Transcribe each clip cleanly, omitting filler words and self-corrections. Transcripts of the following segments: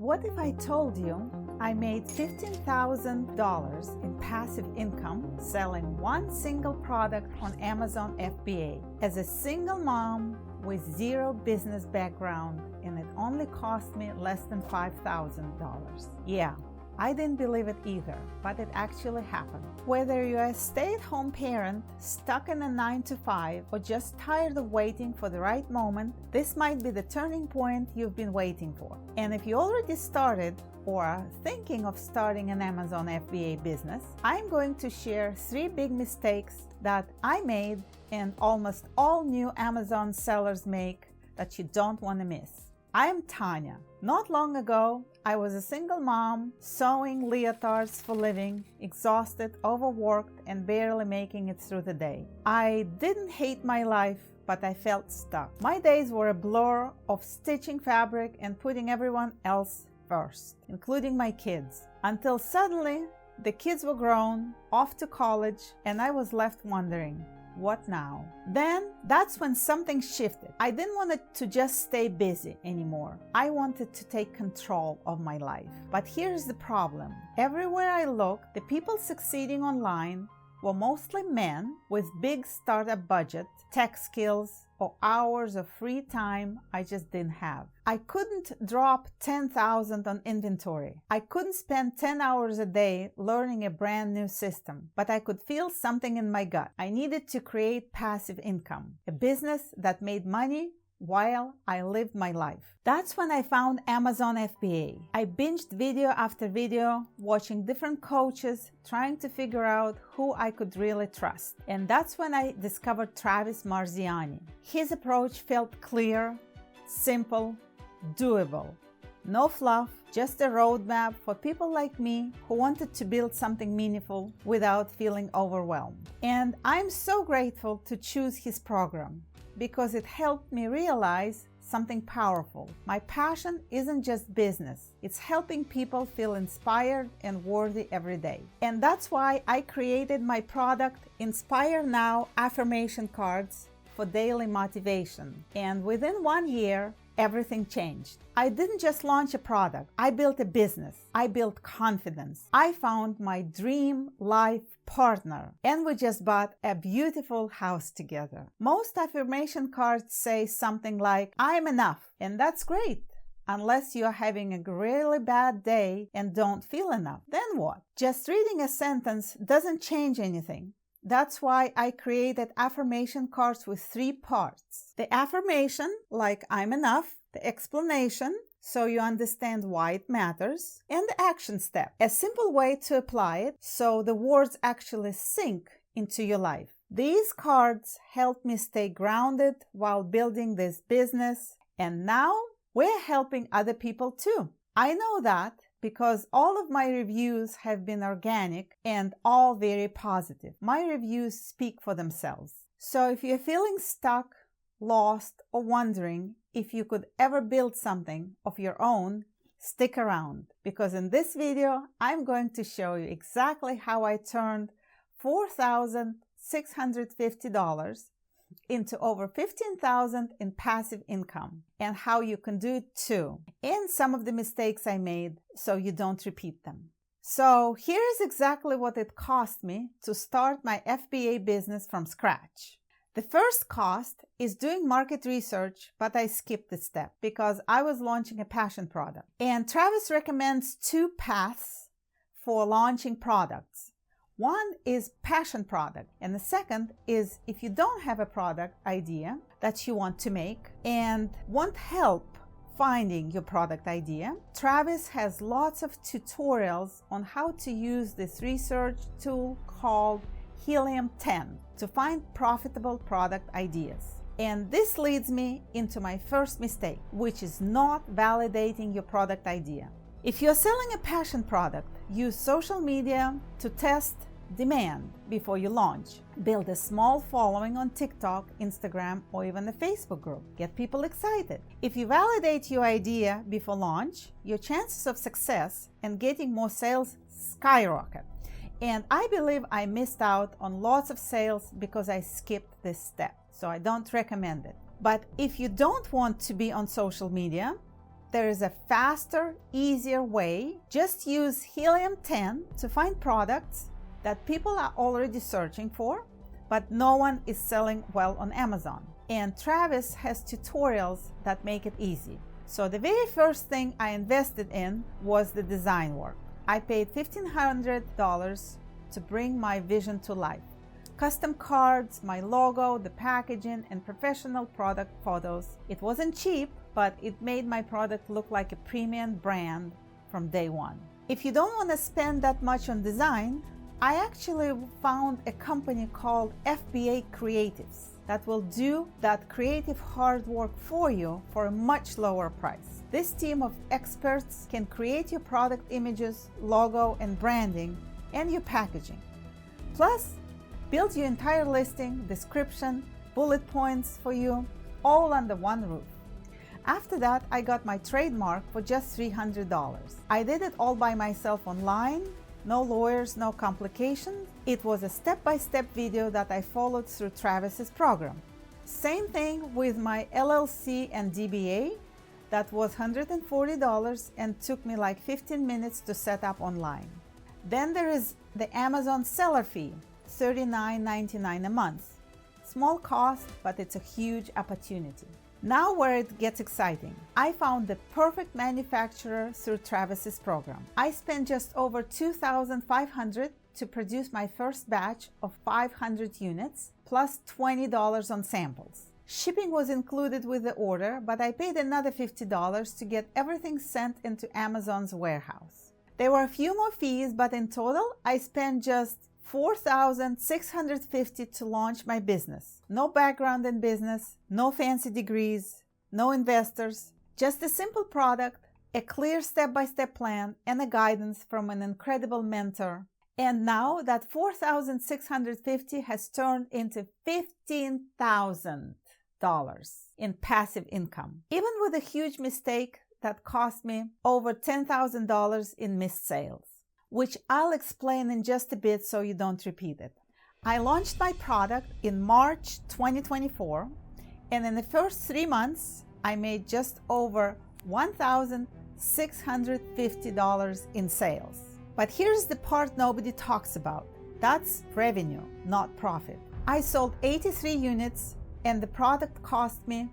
What if I told you I made $15,000 in passive income selling one single product on Amazon FBA as a single mom with zero business background, and it only cost me less than $5,000? Yeah, I didn't believe it either, but it actually happened. Whether you're a stay-at-home parent, stuck in a 9-to-5, or just tired of waiting for the right moment, this might be the turning point you've been waiting for. And if you already started or are thinking of starting an Amazon FBA business, I'm going to share 3 big mistakes that I made and almost all new Amazon sellers make that you don't want to miss. I am Tanya. Not long ago, I was a single mom, sewing leotards for a living, exhausted, overworked, and barely making it through the day. I didn't hate my life, but I felt stuck. My days were a blur of stitching fabric and putting everyone else first, including my kids, until suddenly the kids were grown, off to college, and I was left wondering, what now? Then that's when something shifted. I didn't want it to just stay busy anymore. I wanted to take control of my life. But here's the problem. Everywhere I looked, the people succeeding online were mostly men with big startup budget, tech skills, or hours of free time I just didn't have. I couldn't drop $10,000 on inventory. I couldn't spend 10 hours a day learning a brand new system, but I could feel something in my gut. I needed to create passive income, a business that made money while I lived my life. That's when I found Amazon FBA. I binged video after video, watching different coaches, trying to figure out who I could really trust. And that's when I discovered Travis Marziani. His approach felt clear, simple, doable. No fluff, just a roadmap for people like me who wanted to build something meaningful without feeling overwhelmed. And I'm so grateful to choose his program, because it helped me realize something powerful. My passion isn't just business. It's helping people feel inspired and worthy every day. And that's why I created my product, Inspire Now Affirmation Cards, for daily motivation. And within 1 year, everything changed. I didn't just launch a product. I built a business. I built confidence. I found my dream life partner. And we just bought a beautiful house together. Most affirmation cards say something like, I'm enough. And that's great. Unless you're having a really bad day and don't feel enough. Then what? Just reading a sentence doesn't change anything. That's why I created affirmation cards with 3 parts. The affirmation, like I'm enough, the explanation, so you understand why it matters, and the action step, a simple way to apply it so the words actually sink into your life. These cards helped me stay grounded while building this business, and now we're helping other people too. I know that because all of my reviews have been organic and all very positive. My reviews speak for themselves. So if you're feeling stuck, lost, or wondering if you could ever build something of your own, stick around, because in this video, I'm going to show you exactly how I turned $4,650 into over $15,000 in passive income, and how you can do it too, and some of the mistakes I made so you don't repeat them. So here's exactly what it cost me to start my FBA business from scratch. The first cost is doing market research, but I skipped the step because I was launching a passion product. And Travis recommends 2 paths for launching products. One is passion product, and the second is if you don't have a product idea that you want to make and want help finding your product idea, Travis has lots of tutorials on how to use this research tool called Helium 10 to find profitable product ideas. And this leads me into my first mistake, which is not validating your product idea. If you're selling a passion product, use social media to test demand before you launch. Build a small following on TikTok, Instagram, or even a Facebook group. Get people excited. If you validate your idea before launch, your chances of success and getting more sales skyrocket. And I believe I missed out on lots of sales because I skipped this step. So I don't recommend it. But if you don't want to be on social media, there is a faster, easier way. Just use helium-10 to find products that people are already searching for, but no one is selling well on Amazon. And Travis has tutorials that make it easy. So the very first thing I invested in was the design work. I paid $1,500 to bring my vision to life. Custom cards, my logo, the packaging, and professional product photos. It wasn't cheap, but it made my product look like a premium brand from day one. If you don't want to spend that much on design, I actually found a company called FBA Creatives that will do that creative hard work for you for a much lower price. This team of experts can create your product images, logo, and branding, and your packaging. Plus, build your entire listing, description, bullet points for you, all under one roof. After that, I got my trademark for just $300. I did it all by myself online, no lawyers, no complications. It was a step-by-step video that I followed through Travis's program. Same thing with my LLC and DBA. That was $140 and took me like 15 minutes to set up online. Then there is the Amazon seller fee, $39.99 a month. Small cost, but it's a huge opportunity. Now where it gets exciting. I found the perfect manufacturer through Travis's program. I spent just over $2,500 to produce my first batch of 500 units, plus $20 on samples. Shipping was included with the order, but I paid another $50 to get everything sent into Amazon's warehouse. There were a few more fees, but in total, I spent just $4,650 to launch my business. No background in business, no fancy degrees, no investors, just a simple product, a clear step-by-step plan, and a guidance from an incredible mentor. And now that $4,650 has turned into $15,000 in passive income, even with a huge mistake that cost me over $10,000 in missed sales, which I'll explain in just a bit so you don't repeat it. I launched my product in March 2024, and in the first 3 months, I made just over $1,650 in sales. But here's the part nobody talks about. That's revenue, not profit. I sold 83 units, and the product cost me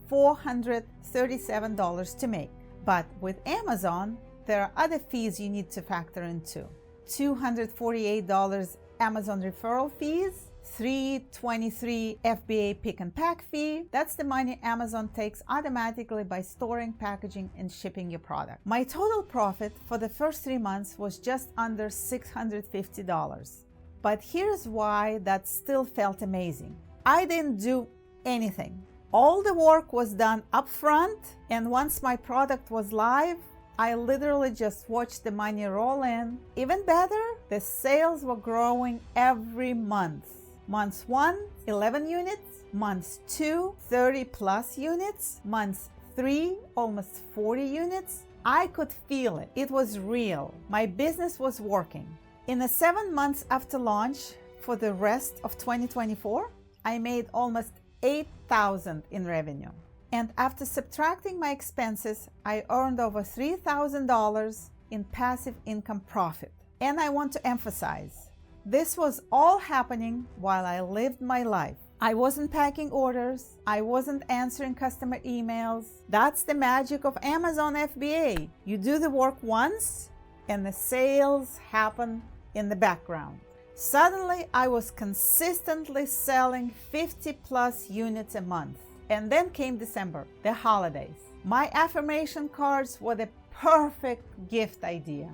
$437 to make. But with Amazon, there are other fees you need to factor in too. $248 Amazon referral fees, $323 FBA pick and pack fee. That's the money Amazon takes automatically by storing, packaging, and shipping your product. My total profit for the first 3 months was just under $650. But here's why that still felt amazing. I didn't do anything. All the work was done up front, and once my product was live, I literally just watched the money roll in. Even better, the sales were growing every month. Month 1, 11 units. Month 2, 30 plus units. Month 3, almost 40 units. I could feel it. It was real. My business was working. In the 7 months after launch, for the rest of 2024, I made almost $8,000 in revenue. And after subtracting my expenses, I earned over $3,000 in passive income profit. And I want to emphasize, this was all happening while I lived my life. I wasn't packing orders. I wasn't answering customer emails. That's the magic of Amazon FBA. You do the work once, and the sales happen in the background. Suddenly, I was consistently selling 50 plus units a month. And then came December, the holidays. My affirmation cards were the perfect gift idea.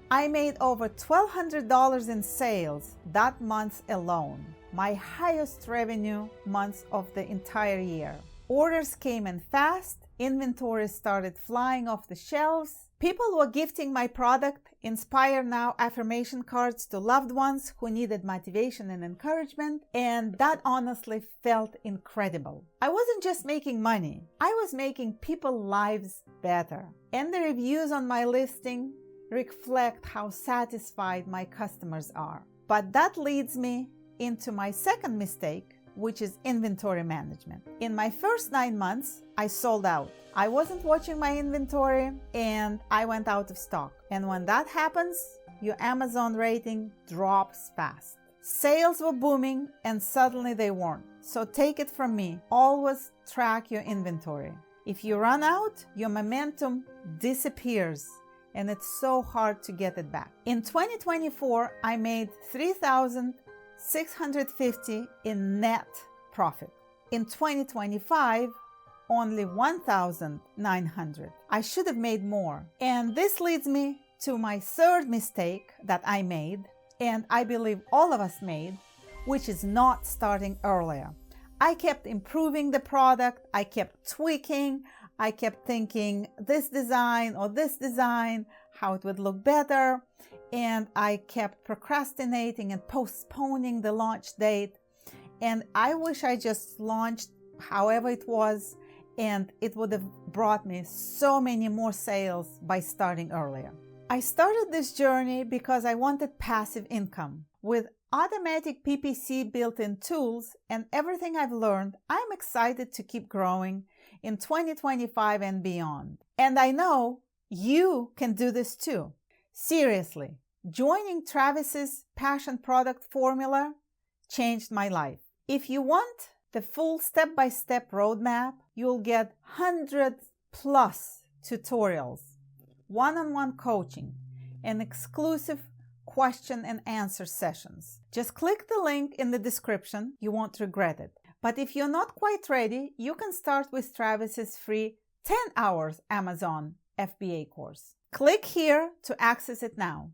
I made over $1,200 in sales that month alone, my highest revenue month of the entire year. Orders came in fast, inventory started flying off the shelves. People were gifting my product, Inspire Now Affirmation Cards, to loved ones who needed motivation and encouragement, and that honestly felt incredible. I wasn't just making money, I was making people's lives better. And the reviews on my listing reflect how satisfied my customers are. But that leads me into my second mistake, which is inventory management. In my first 9 months, I sold out. I wasn't watching my inventory and I went out of stock. And when that happens, your Amazon rating drops fast. Sales were booming and suddenly they weren't. So take it from me, always track your inventory. If you run out, your momentum disappears and it's so hard to get it back. In 2024, I made $3,650 in net profit. In 2025, only $1,900. I should have made more. And this leads me to my third mistake that I made, and I believe all of us made, which is not starting earlier. I kept improving the product, I kept tweaking, I kept thinking this design or this design, how it would look better, and I kept procrastinating and postponing the launch date. And I wish I just launched however it was, and it would have brought me so many more sales by starting earlier. I started this journey because I wanted passive income. With automatic PPC built-in tools and everything I've learned, I'm excited to keep growing in 2025 and beyond. And I know you can do this too. Seriously, joining Travis's Passion Product Formula changed my life. If you want the full step-by-step roadmap, you'll get 100+ tutorials, one-on-one coaching, and exclusive question and answer sessions. Just click the link in the description. You won't regret it. But if you're not quite ready, you can start with Travis's free 10 hours Amazon FBA course. Click here to access it now.